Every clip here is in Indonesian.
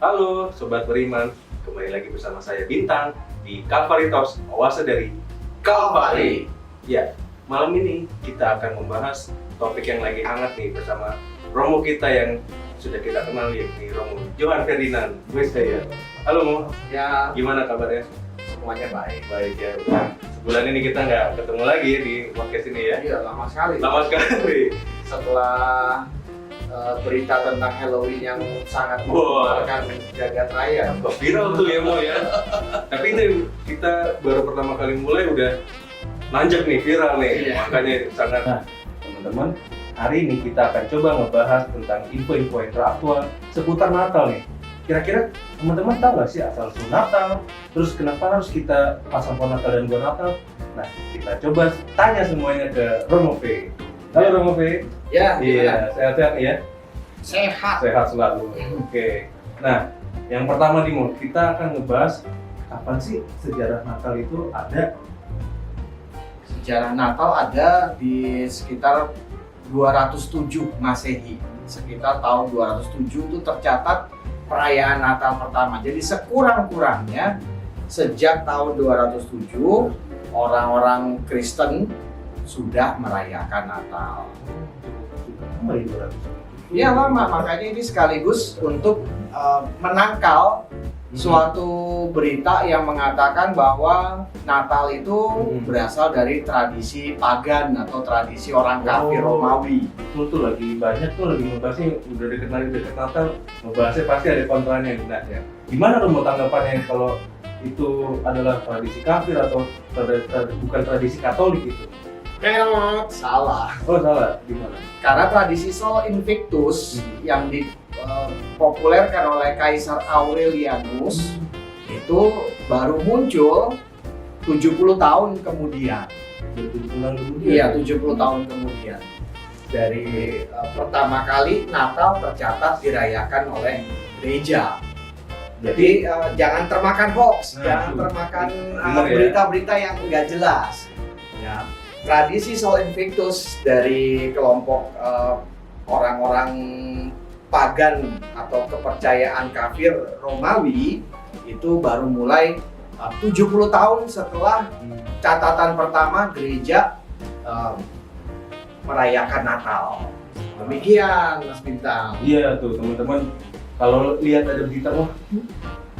Halo Sobat Beriman, kembali lagi bersama saya Bintang di Calvary Talks, oase dari Calvary. Ya, malam ini kita akan membahas topik yang lagi hangat nih bersama Romo kita yang sudah kita kenal yakni Romo Johan Ferdinand. Gue saya. Halo Mo, Ya, gimana kabarnya? semuanya baik. Baik ya. Nah, sebulan ini kita nggak ketemu lagi di podcast ini ya. Iya, lama sekali. Lama sekali. Setelah berita tentang Halloween yang sangat Wah. membubarkan jagat raya. Viral tuh ya Mo ya. Tapi ini kita baru pertama kali mulai udah nanjak nih, viral nih. Iya. Makanya sangat. Nah, teman-teman, hari ini kita akan coba ngebahas tentang info-info yang teraktual seputar Natal nih. Kira-kira teman-teman tahu nggak sih asal-usul Natal? Terus kenapa harus kita pasang pohon Natal dan buah Natal? Nah, kita coba tanya semuanya ke Romo V. Halo Romo V. Ya, Iya, sehat-sehat nih ya. sehat. Sehat selalu. Oke. Nah, yang pertama nih Mo, kita akan ngebahas kapan sih sejarah Natal itu ada. Sejarah Natal ada di sekitar 207 Masehi. Sekitar tahun 207 itu tercatat perayaan Natal pertama. Jadi sekurang-kurangnya sejak tahun 207 orang-orang Kristen sudah merayakan Natal. Ya lama, makanya ini sekaligus untuk menangkal suatu berita yang mengatakan bahwa Natal itu berasal dari tradisi pagan atau tradisi orang kafir Romawi. Betul tuh, lagi banyak tuh lagi ngebahasnya, udah deket Natal, ngebahasnya pasti ada kontranya. Nah, ya. Gimana Romo tanggapannya kalau itu adalah tradisi kafir atau bukan tradisi Katolik itu? Salah. Oh salah, gimana? Karena tradisi Sol Invictus yang dipopulerkan oleh Kaisar Aurelianus itu baru muncul 70 tahun kemudian. 70 bulan kemudian? Iya, 70 tahun kemudian. Dari pertama kali Natal tercatat dirayakan oleh gereja. Jadi jangan termakan hoax, jangan termakan berita-berita yang nggak jelas. Ya. Tradisi Sol Invictus dari kelompok orang-orang pagan atau kepercayaan kafir Romawi itu baru mulai 70 tahun setelah catatan pertama gereja merayakan Natal. Demikian Mas Bintang. Iya tuh teman-teman, kalau lihat ada berita wah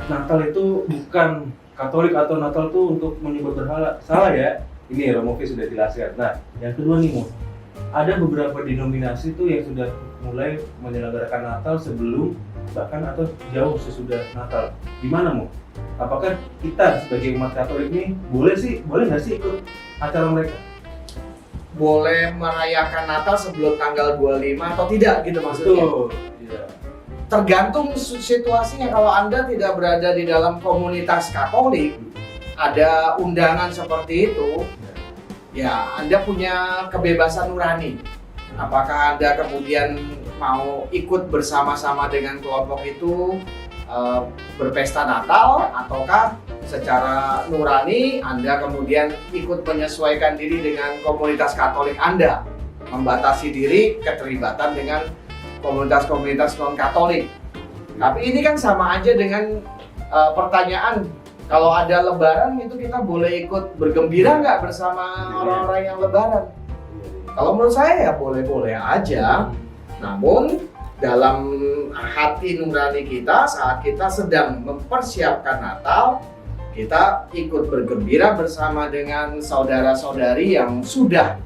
Natal itu bukan Katolik atau Natal tuh untuk menyembah berhala, salah ya. Ini Romo V sudah jelaskan. Nah, yang kedua nih Mo, ada beberapa denominasi tuh yang sudah mulai menyelenggarakan Natal sebelum bahkan atau jauh sesudah Natal. Gimana Mo? Apakah kita sebagai umat Katolik ini boleh nggak sih ikut acara mereka? Boleh merayakan Natal sebelum tanggal 25 atau tidak gitu maksudnya? Betul. Iya. Tergantung situasinya. Kalau Anda tidak berada di dalam komunitas Katolik, ada undangan seperti itu, ya Anda punya kebebasan nurani. Apakah Anda kemudian mau ikut bersama-sama dengan kelompok itu berpesta Natal, ataukah secara nurani Anda kemudian ikut menyesuaikan diri dengan komunitas Katolik Anda, membatasi diri keterlibatan dengan komunitas-komunitas non-Katolik. Tapi ini kan sama aja dengan pertanyaan, kalau ada lebaran itu kita boleh ikut bergembira nggak bersama orang-orang yang lebaran? Kalau menurut saya ya boleh-boleh aja. Namun dalam hati nurani kita saat kita sedang mempersiapkan Natal, kita ikut bergembira bersama dengan saudara-saudari yang sudah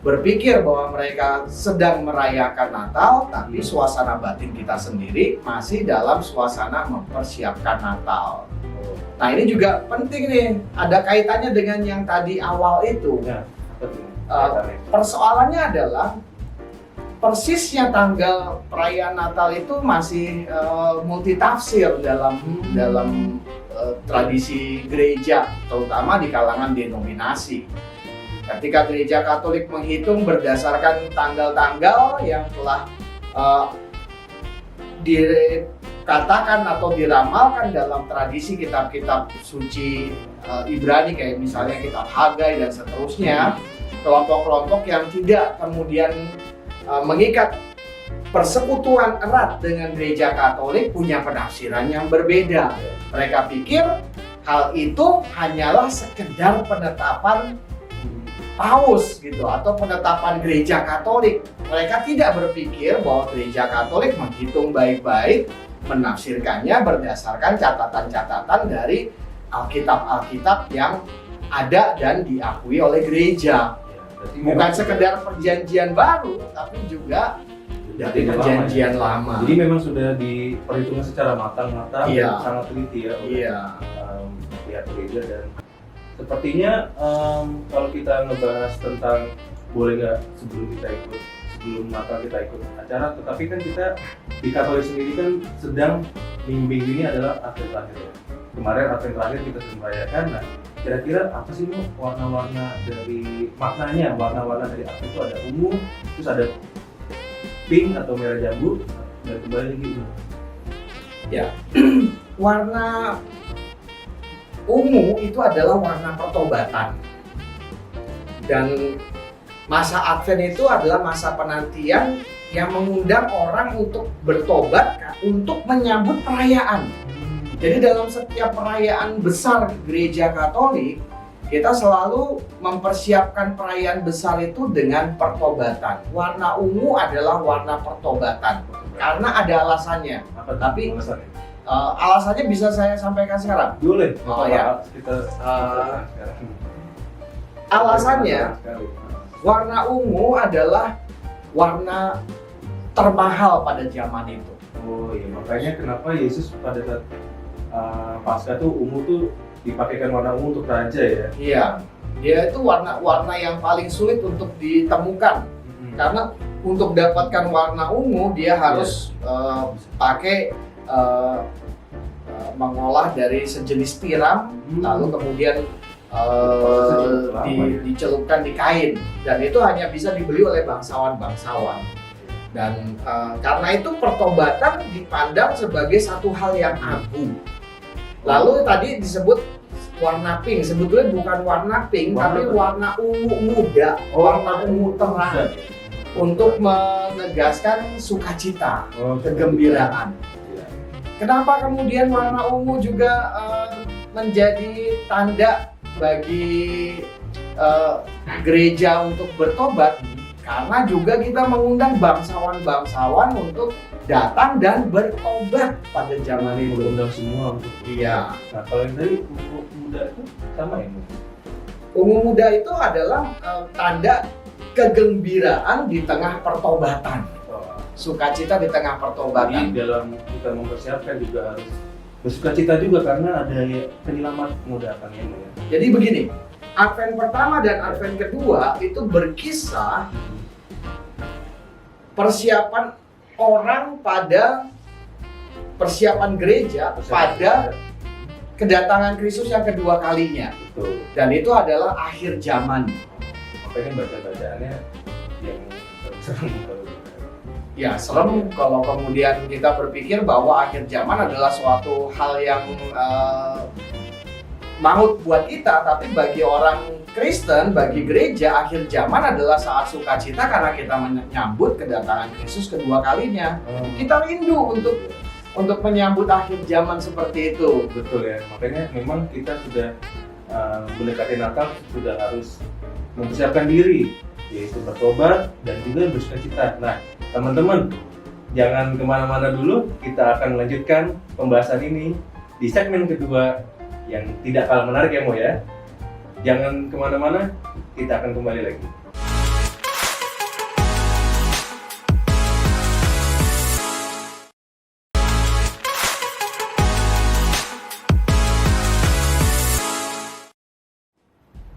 berpikir bahwa mereka sedang merayakan Natal, tapi suasana batin kita sendiri masih dalam suasana mempersiapkan Natal. Nah ini juga penting nih, ada kaitannya dengan yang tadi awal itu. Ya, betul. Persoalannya adalah persisnya tanggal perayaan Natal itu masih multitafsir dalam tradisi gereja, terutama di kalangan denominasi. Ketika gereja Katolik menghitung berdasarkan tanggal-tanggal yang telah dikatakan atau diramalkan dalam tradisi kitab-kitab suci Ibrani, kayak misalnya kitab Hagai dan seterusnya, kelompok-kelompok yang tidak kemudian mengikat persekutuan erat dengan gereja Katolik punya penafsiran yang berbeda. Mereka pikir hal itu hanyalah sekedar penetapan paus gitu atau penetapan gereja Katolik. Mereka tidak berpikir bahwa gereja Katolik menghitung baik-baik, menafsirkannya berdasarkan catatan-catatan dari Alkitab-Alkitab yang ada dan diakui oleh gereja. Bukan sekedar perjanjian baru, tapi juga dari perjanjian lama. Jadi memang sudah diperhitungkan secara matang-matang dan sangat teliti ya oleh pihak gereja. Dan sepertinya kalau kita ngebahas tentang boleh nggak sebelum Natal kita ikut acara, tetapi kan kita di Katolik sendiri kan sedang minggu ini adalah Advent terakhir ya. Kemarin Advent terakhir kita sudah merayakan. Nah, kira-kira apa sih warna-warna dari maknanya? Warna-warna dari Advent itu ada ungu, terus ada pink atau merah jambu, dan kembali lagi. Ya, warna ungu itu adalah warna pertobatan. Dan masa Advent itu adalah masa penantian yang mengundang orang untuk bertobat untuk menyambut perayaan. Jadi dalam setiap perayaan besar gereja Katolik, kita selalu mempersiapkan perayaan besar itu dengan pertobatan. Warna ungu adalah warna pertobatan karena ada alasannya. Tapi alasannya bisa saya sampaikan sekarang. Boleh. Alasannya, warna ungu adalah warna termahal pada zaman itu. Oh iya, makanya kenapa Yesus pada saat Paskah tuh ungu tuh dipakaikan warna ungu untuk raja ya? Iya, dia itu warna yang paling sulit untuk ditemukan. Karena untuk dapatkan warna ungu dia harus pakai mengolah dari sejenis tiram, lalu kemudian dicelupkan di kain, dan itu hanya bisa dibeli oleh bangsawan-bangsawan. Dan karena itu pertobatan dipandang sebagai satu hal yang agung. Lalu tadi disebut warna pink, sebetulnya bukan warna pink, tapi warna ungu muda, warna ungu terang, untuk menegaskan sukacita, kegembiraan. Kenapa kemudian warna ungu juga menjadi tanda bagi gereja untuk bertobat? Karena juga kita mengundang bangsawan-bangsawan untuk datang dan bertobat pada zaman itu. Mengundang semua untuk. Iya. Nah, kalau yang tadi ungu muda itu sama ya? Ungu muda itu adalah tanda kegembiraan di tengah pertobatan. Sukacita di tengah pertobatan. Jadi dalam kita mempersiapkan juga harus bersukacita juga karena ada penyelamat muda akan ya. Jadi begini, Advent pertama dan Advent kedua itu berkisah persiapan orang pada persiapan gereja pada kedatangan Kristus yang kedua kalinya. Betul. Dan itu adalah akhir zaman. Makanya baca-bacaannya yang serem kalau ya serem kalau kemudian kita berpikir bahwa akhir zaman adalah suatu hal yang maut buat kita, tapi bagi orang Kristen, bagi gereja, akhir zaman adalah saat sukacita karena kita menyambut kedatangan Kristus kedua kalinya. Kita rindu untuk menyambut akhir zaman seperti itu. Betul ya, makanya memang kita sudah mendekati Natal sudah harus mempersiapkan diri, yaitu bertobat dan juga bersukacita. Nah, teman-teman, jangan kemana-mana dulu, kita akan melanjutkan pembahasan ini di segmen kedua yang tidak kalah menarik ya Mo ya. Jangan kemana-mana, kita akan kembali lagi.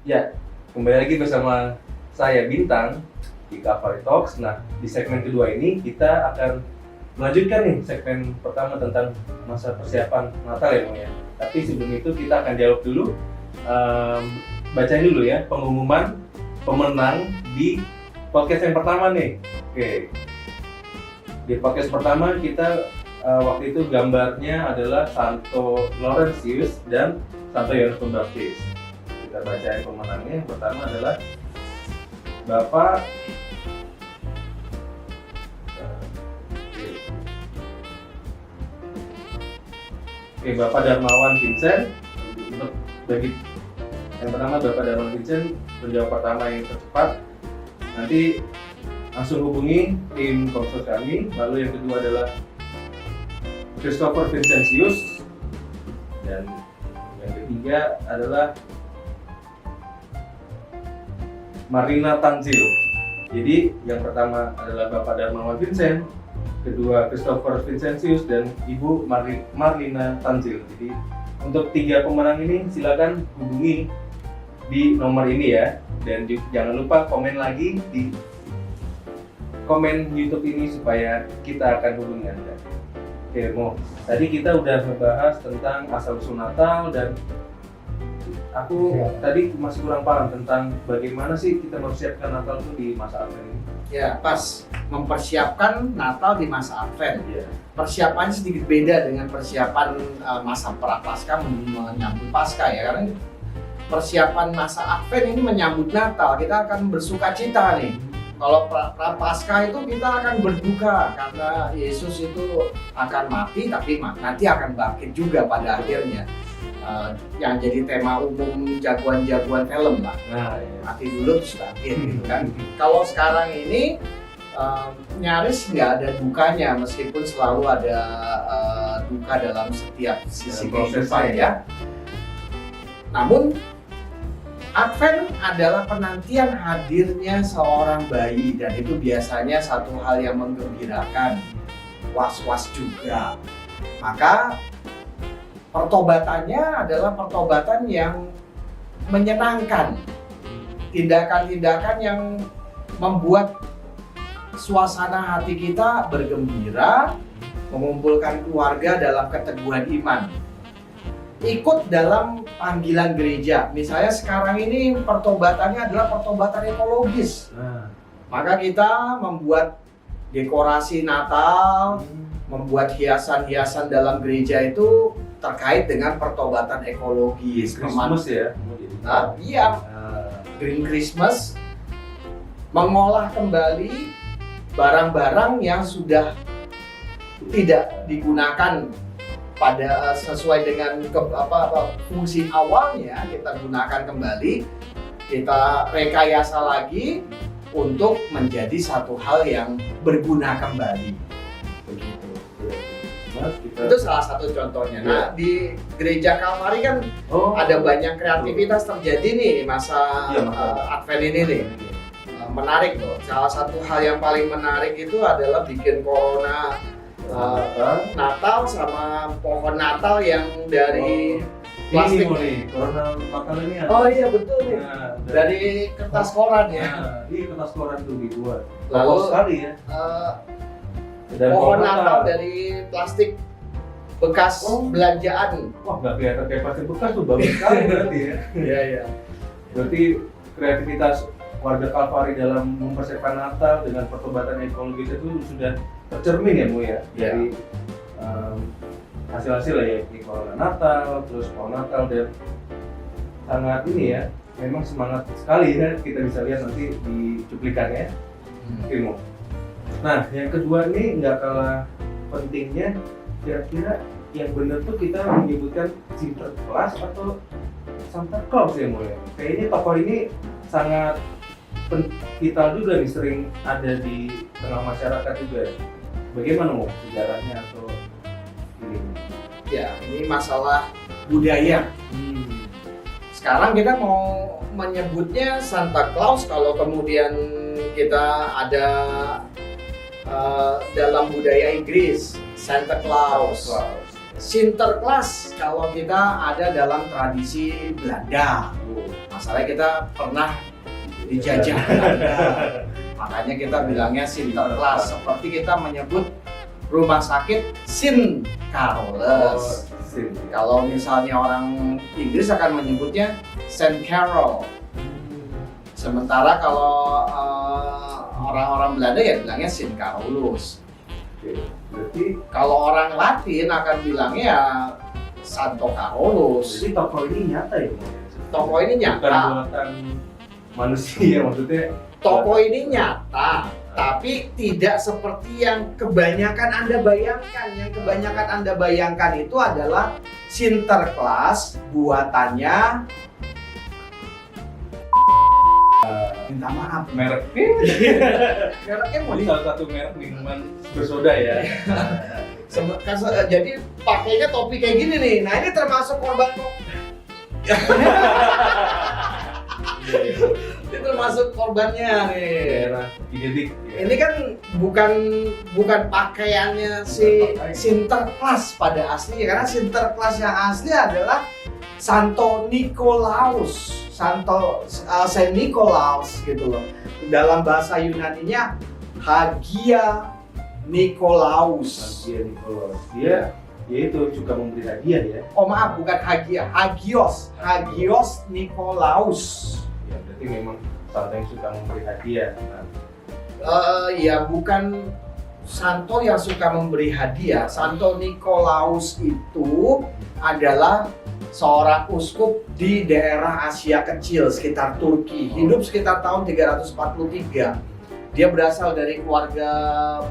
Ya, kembali lagi bersama saya Bintang di Calvary Talks. Nah, di segmen kedua ini kita akan melanjutkan nih segmen pertama tentang masa persiapan Natal ya Mo ya. Tapi sebelum itu kita akan jawab dulu, bacain dulu ya pengumuman pemenang di podcast yang pertama nih. Oke, di podcast pertama kita waktu itu gambarnya adalah Santo Laurentius dan Santo Yohanes Pembaptis. Kita bacain pemenangnya. Yang pertama adalah Bapak Oke, Bapak Darmawan Vincent. Untuk bagi yang pertama Bapak Darmawan Vincent menjawab pertama yang tercepat. Nanti langsung hubungi tim konsul kami. Lalu yang kedua adalah Christopher Vincentius, dan yang ketiga adalah Marlina Tanzil. Jadi yang pertama adalah Bapak Darmawan Vincent, kedua Christopher Vincentius, dan Ibu Marlina Tanzil. Jadi untuk 3 pemenang ini silakan hubungi di nomor ini ya, dan jangan lupa komen lagi di komen YouTube ini supaya kita akan hubungi Anda. Oke, Mo, tadi kita udah membahas tentang asal-usul Natal, dan aku tadi masih kurang paham tentang bagaimana sih kita mempersiapkan Natal itu di masa Advent ini. Ya, pas mempersiapkan Natal di masa Advent. Iya. Persiapannya sedikit beda dengan persiapan masa Prapaskah menyambut Paskah ya, karena persiapan masa Advent ini menyambut Natal. Kita akan bersuka cita nih. Kalau Prapaskah itu kita akan berduka karena Yesus itu akan mati, tapi nanti akan bangkit juga pada akhirnya. Yang jadi tema umum jagoan-jagoan film lah. Nah, iya. Mati dulu terus bangkit gitu kan. Kalau sekarang ini nyaris nggak ada dukanya, meskipun selalu ada duka dalam setiap sisi kehidupan ya. Namun Advent adalah penantian hadirnya seorang bayi, dan itu biasanya satu hal yang menggembirakan, was-was juga. Maka pertobatannya adalah pertobatan yang menyenangkan, tindakan-tindakan yang membuat suasana hati kita bergembira, mengumpulkan keluarga dalam keteguhan iman, ikut dalam panggilan gereja. Misalnya sekarang ini pertobatannya adalah pertobatan ekologis. Maka kita membuat dekorasi Natal, membuat hiasan-hiasan dalam gereja itu terkait dengan pertobatan ekologis. Christmas ya. Iya, Green Christmas, mengolah kembali barang-barang yang sudah tidak digunakan pada sesuai dengan fungsi awalnya, kita gunakan kembali, kita rekayasa lagi untuk menjadi satu hal yang berguna kembali. Begitu. Itu salah satu contohnya. Nah, di Gereja Kalvari kan ada banyak kreativitas terjadi nih di masa Advent ini nih. Menarik loh. Salah satu hal yang paling menarik itu adalah bikin corona Natal sama pohon Natal yang dari plastik. Ini corona Natal ini ada. Oh iya betul nih. Dari kertas koran ya. Ini kertas koran tuh dibuat. Lalu sekali ya. Pohon Natal dari plastik bekas belanjaan. Wah, nggak kelihatan kayak plastik bekas tuh, bagus sekali berarti ya. Iya iya. Berarti kreativitas warga Kalvari dalam mempersiapkan Natal dengan pertobatan ekologis itu sudah tercermin ya, Bu ya, dari hasil-hasil ya, corona Natal, terus pohon Natal, dan sangat ini ya, memang semangat sekali ya, kita bisa lihat nanti di cuplikannya. Ilmu. Nah, yang kedua ini nggak kalah pentingnya, kira-kira yang benar tuh kita menyebutkan Sinterklas atau Santa Claus ya, Bu ya. Kayaknya tokoh ini sangat vital juga nih, sering ada di tengah masyarakat juga. Bagaimana mau sejarahnya atau ini? Ya, ini masalah budaya. Sekarang kita mau menyebutnya Santa Claus, kalau kemudian kita ada dalam budaya Inggris Santa Claus. Sinterklas kalau kita ada dalam tradisi Belanda. Masalahnya kita pernah dijajah Belanda. Makanya kita bilangnya Sinterklas, seperti kita menyebut rumah sakit Sint Carolus. Kalau misalnya orang Inggris akan menyebutnya Saint Carol. Sementara kalau orang-orang Belanda ya bilangnya Sint Carolus. Berarti kalau orang Latin akan bilangnya ya Santo Carolus. Jadi tokoh ini nyata ya? Tokoh ini nyata. Bukan buatan manusia maksudnya. Tokoh ini nyata, Tapi tidak seperti yang kebanyakan Anda bayangkan. Yang kebanyakan Anda bayangkan itu adalah Sinterklas buatannya minta maaf. Merek. Mereknya mau Ini salah satu merek minuman bersoda ya. jadi pakainya topi kayak gini nih. Nah, ini termasuk korban ini termasuk korbannya nih. Daerah identik. Ini kan bukan pakaiannya si Sinterklas pada aslinya, karena Sinterklas yang asli adalah Santo Nikolaus, Saint Nikolaus gitu loh. Dalam bahasa Yunaninya Hagia Nikolaus. Hagia Nikolaus. Dia itu suka memberi hadiah ya. Oh maaf, bukan Hagia, Hagios Nikolaus. Ya berarti memang Santa yang suka memberi hadiah. Nah, Ya bukan Santo yang suka memberi hadiah. Santo Nikolaus itu adalah seorang uskup di daerah Asia Kecil sekitar Turki. Hidup sekitar tahun 343. Dia berasal dari keluarga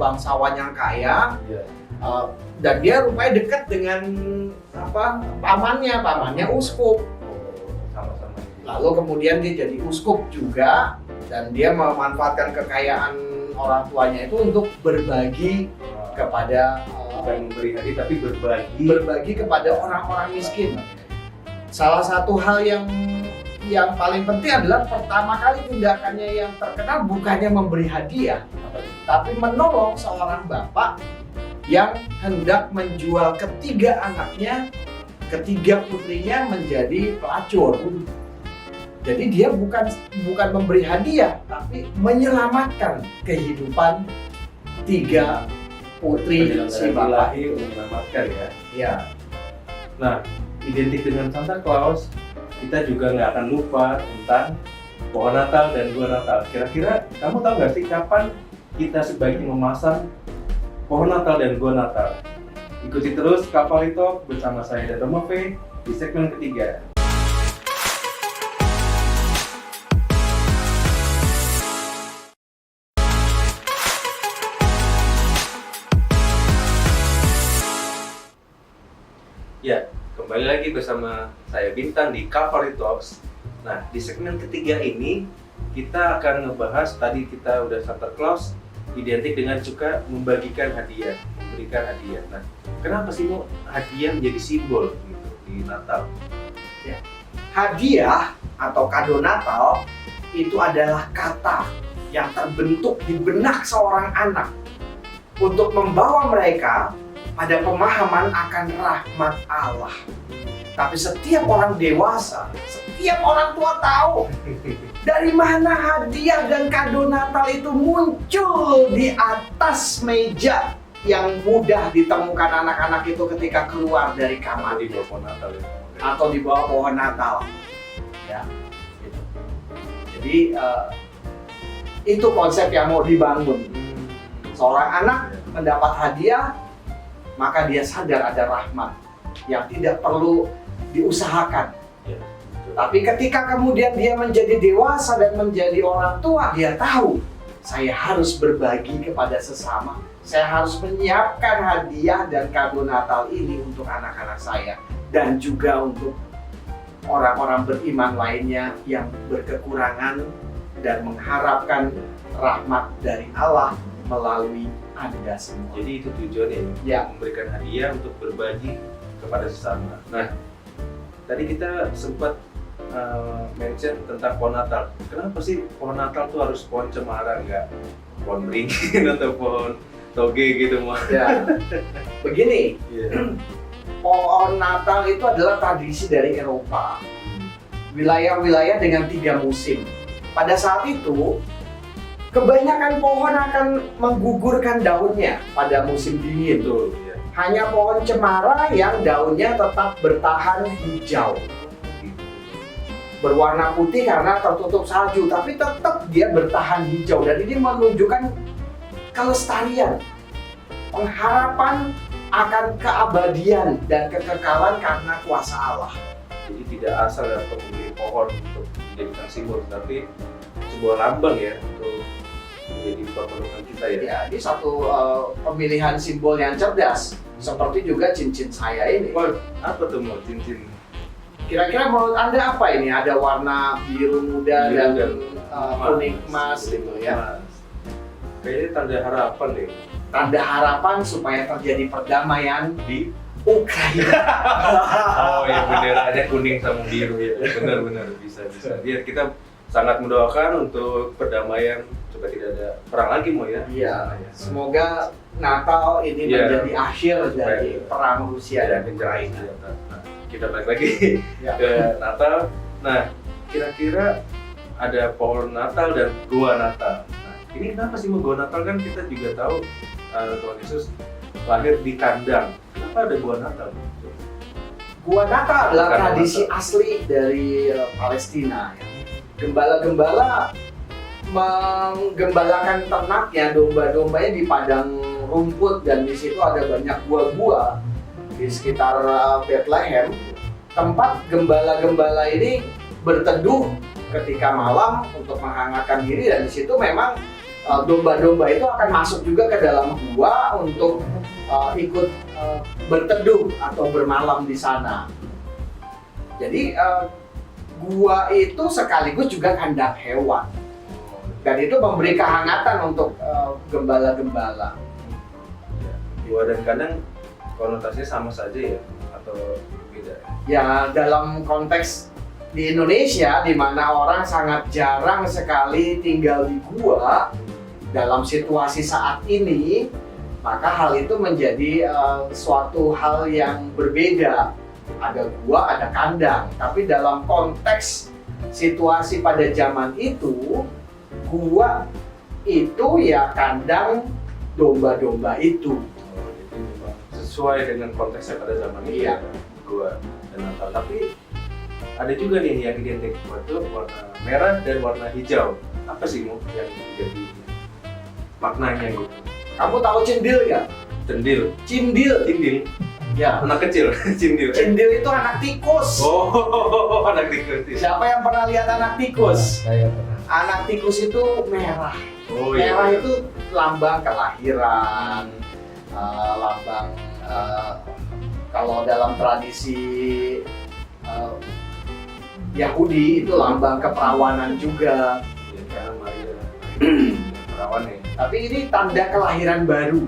bangsawan yang kaya. iya. Dan dia rupanya dekat dengan pamannya uskup. Sama-sama. Lalu kemudian dia jadi uskup juga, dan dia memanfaatkan kekayaan orang tuanya itu untuk berbagi kepada Bukan memberi hadiah tapi berbagi kepada orang-orang miskin. Salah satu hal yang paling penting adalah pertama kali tindakannya yang terkenal bukannya memberi hadiah, tapi menolong seorang bapak yang hendak menjual ketiga anaknya, ketiga putrinya menjadi pelacur. Jadi dia bukan memberi hadiah, tapi menyelamatkan kehidupan tiga putri si bapak. Menyelamatkan ya. Ya. Nah, identik dengan Santa Claus, kita juga nggak akan lupa tentang pohon Natal dan gua Natal. Kira-kira kamu tahu nggak sih kapan kita sebaiknya memasang pohon Natal dan gua Natal? Ikuti terus Kapal Talk bersama saya dan Romo V di segmen ketiga. Ya, kembali lagi bersama saya Bintang di Calvary Talks. Nah, di segmen ketiga ini kita akan ngebahas, tadi kita udah Santa Claus identik dengan suka membagikan hadiah, memberikan hadiah. Nah, kenapa sih mau hadiah menjadi simbol gitu di Natal? Ya. Hadiah atau kado Natal itu adalah kata yang terbentuk di benak seorang anak untuk membawa mereka pada pemahaman akan rahmat Allah. Tapi setiap orang dewasa, setiap orang tua tahu dari mana hadiah dan kado Natal itu muncul di atas meja yang mudah ditemukan anak-anak itu ketika keluar dari kamar Di bawah pohon Natal ya. atau di bawah pohon Natal. Ya, gitu. Jadi itu konsep yang mau dibangun. Seorang anak mendapat hadiah, maka dia sadar ada rahmat yang tidak perlu diusahakan. Ya. Tapi ketika kemudian dia menjadi dewasa dan menjadi orang tua, dia tahu saya harus berbagi kepada sesama. Saya harus menyiapkan hadiah dan kado Natal ini untuk anak-anak saya dan juga untuk orang-orang beriman lainnya yang berkekurangan dan mengharapkan rahmat dari Allah melalui Anda semua. Jadi itu tujuannya Ya. memberikan hadiah untuk berbagi kepada sesama. Nah, tadi kita sempat mention tentang pohon Natal. Kenapa sih pohon Natal tuh harus pohon cemara, nggak pohon beringin atau pohon toge gitu mah? Ya, begini, Iya. pohon Natal itu adalah tradisi dari Eropa. Wilayah-wilayah dengan 3 musim. Pada saat itu, kebanyakan pohon akan menggugurkan daunnya pada musim dingin. Betul. Ya. Hanya pohon cemara yang daunnya tetap bertahan hijau. Berwarna putih karena tertutup salju, tapi tetap dia bertahan hijau. Dan ini menunjukkan kelestarian, pengharapan akan keabadian dan kekekalan karena kuasa Allah. Jadi tidak asal memilih pohon untuk dijadikan simbol, tapi sebuah lambang ya untuk menjadi pemenuhan kita ya. Ya, ini satu pemilihan simbol yang cerdas. Seperti juga cincin saya ini. Wah, apa tuh mau cincin? Kira-kira menurut Anda apa ini? Ada warna biru muda Biru dan kuning emas gitu ya. Kayaknya tanda harapan deh. Tanda harapan supaya terjadi perdamaian Di Ukraina. oh ya benderanya kuning sama biru ya. Benar-benar bisa. Biar kita sangat mendoakan untuk perdamaian supaya tidak ada perang lagi mau ya. Iya. Semoga Natal ini menjadi akhir dari perang Rusia dan Ukraina. Nah, kita balik lagi Ya. ke Natal. Nah, kira-kira ada pohon Natal dan gua Natal. Nah, ini kenapa sih mau gua Natal kan kita juga tahu Tuhan Yesus lahir di kandang. Kenapa ada gua Natal? Gua Natal adalah Karena tradisi Natal. asli dari Palestina. Gembala-gembala menggembalakan ternaknya, domba-dombanya di padang rumput, dan di situ ada banyak gua-gua di sekitar Bethlehem. Tempat gembala-gembala ini berteduh ketika malam untuk menghangatkan diri, dan di situ memang domba-domba itu akan masuk juga ke dalam gua untuk ikut berteduh atau bermalam di sana. Jadi gua itu sekaligus juga kandang hewan, dan itu memberi kehangatan untuk gembala-gembala. Gua dan kandang konotasinya sama saja ya atau beda? Ya, dalam konteks di Indonesia di mana orang sangat jarang sekali tinggal di gua dalam situasi saat ini, maka hal itu menjadi suatu hal yang berbeda. Ada gua, ada kandang, tapi dalam konteks situasi pada zaman itu, gua itu ya kandang domba-domba itu. Jadi memang sesuai dengan konteksnya pada zaman itu Iya. ya, gua dan Natal. Tapi ada juga nih yang identik gua tuh warna merah dan warna hijau. Apa sih Mu yang jadi maknanya gitu? Kamu tahu cindil nggak? Cendil, Cindil. Ya. anak kecil, cindil. Cindil itu anak tikus. Oh, anak tikus. Siapa yang pernah lihat anak tikus? Saya pernah. Anak tikus itu merah. Oh Merah iya. itu lambang kelahiran, lambang kalau dalam tradisi Yahudi itu lambang keperawanan juga. Ya, karena Maria perawan ya. Tapi ini tanda kelahiran baru,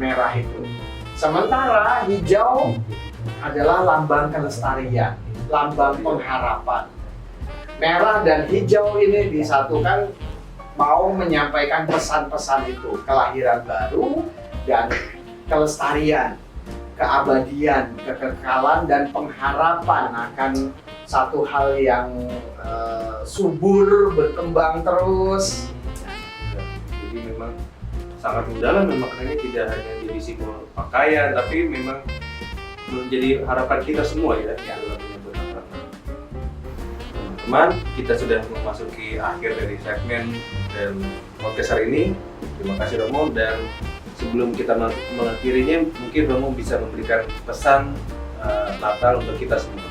merah itu. Sementara hijau adalah lambang kelestarian, lambang pengharapan. Merah dan hijau ini disatukan mau menyampaikan pesan-pesan itu, kelahiran baru dan kelestarian, keabadian, kekekalan, dan pengharapan akan satu hal yang subur, berkembang terus. Jadi memang sangat mendalam, maknanya tidak hanya jadi simbol pakaian, tapi memang menjadi harapan kita semua ya dalam menyambut Natal. Teman-teman, kita sudah memasuki akhir dari segmen dan podcast hari ini. Terima kasih Romo, dan sebelum kita mengakhirinya, mungkin Romo bisa memberikan pesan Natal untuk kita semua.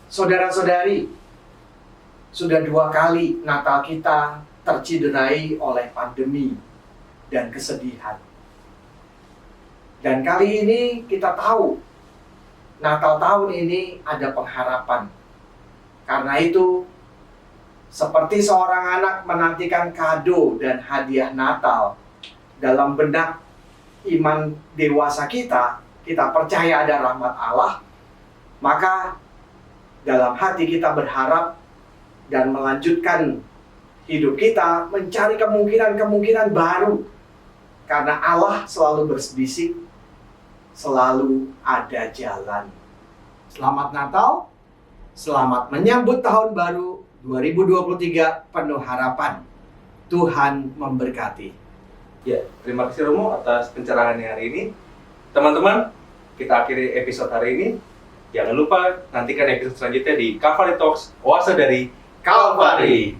Saudara-saudari, sudah 2 kali Natal kita tercidrai oleh pandemi dan kesedihan. Dan kali ini kita tahu Natal tahun ini ada pengharapan. Karena itu, seperti seorang anak menantikan kado dan hadiah Natal, dalam benak iman dewasa kita percaya ada rahmat Allah, maka dalam hati kita berharap dan melanjutkan hidup kita mencari kemungkinan-kemungkinan baru. Karena Allah selalu berbisik, selalu ada jalan. Selamat Natal, selamat menyambut tahun baru 2023 penuh harapan. Tuhan memberkati. Ya, terima kasih Romo atas pencerahannya hari ini. Teman-teman, kita akhiri episode hari ini. Jangan lupa nantikan episode selanjutnya di Calvary Talks, Oase dari Calvary.